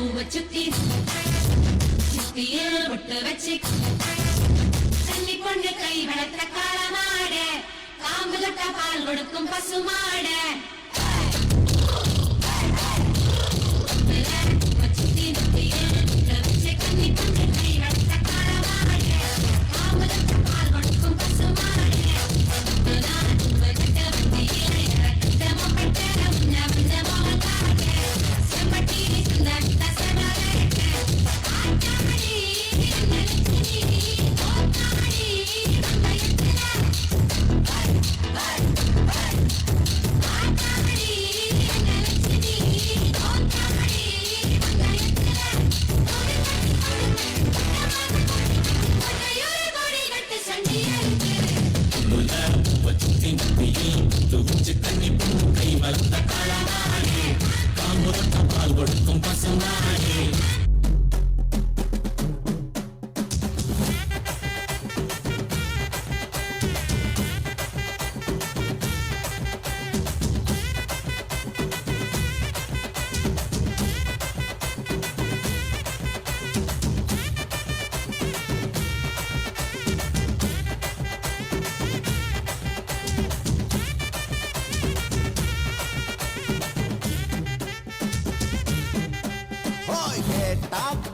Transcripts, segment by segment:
பூவை சுத்தி சுத்தியில் விட்டு வச்சு தண்ணி பொண்ணு கை வளர்த்த காளமாட காம்பு தொட்ட பால் கொடுக்கும் பசுமாட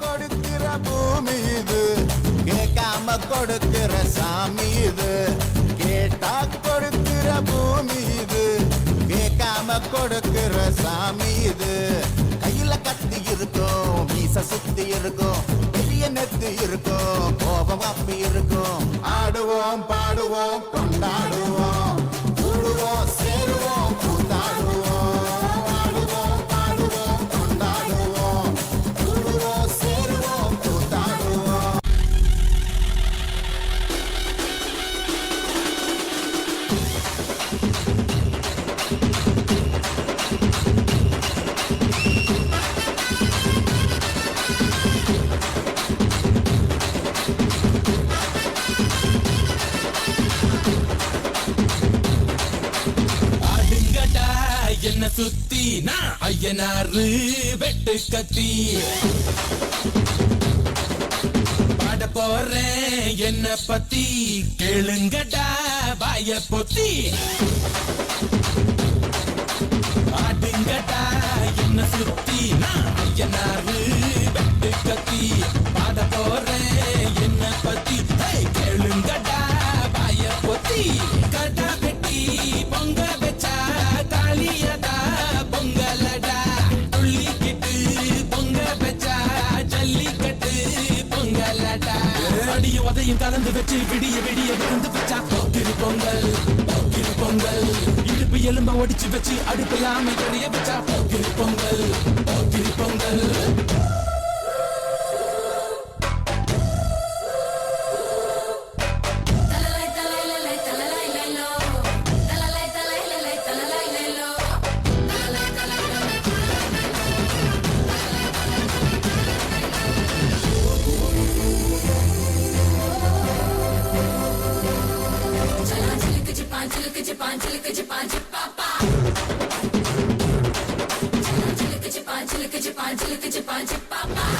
கொடுக்கிற பூமி இது கேட்காம கொடுக்கிற சாமி இது கேட்டா கொடுக்கிற பூமி இது கேட்காம கொடுக்கிற சாமி இது கையில கத்தி இருக்கும் மீச சுத்தி இருக்கும் பெரிய நெத்து இருக்கும் கோபம் அப்பி இருக்கும் ஆடுவோம் பாடுவோம் கொண்டாடுவோம் கூடுவோம் சேருவோம் கூத்தாடுவோம் என்ன சுத்தி நான் ஐயனாரு வெட்டு கத்தி பாட போறேன் என்ன பத்தி கேளுங்கடா வாய பொத்தி ஆடுங்கடா என்ன சுத்தி நான் ஐயனாரு வெட்டு கத்தி பாட போறேன் என்ன பத்தி கேளுங்கடா வாய பொத்தி கடா வெட்டி பொங்க வச்சா தாலியதா பொங்கலடா துள்ளிக்கிட்டு பொங்க வச்சா ஜல்லிக்கட்டு பொங்கலடா அடிய உதையும் கலந்து வச்சு விடிய விடிய விருந்து வச்சா போக்கிரி பொங்கல் போக்கிரி பொங்கல் இடுப்பு எலும்ப ஒடிச்சு வச்சு அடுப்பில்லாம எறிய வச்சா போக்கிரி பொங்கல் போக்கிரி பொங்கல் Papa.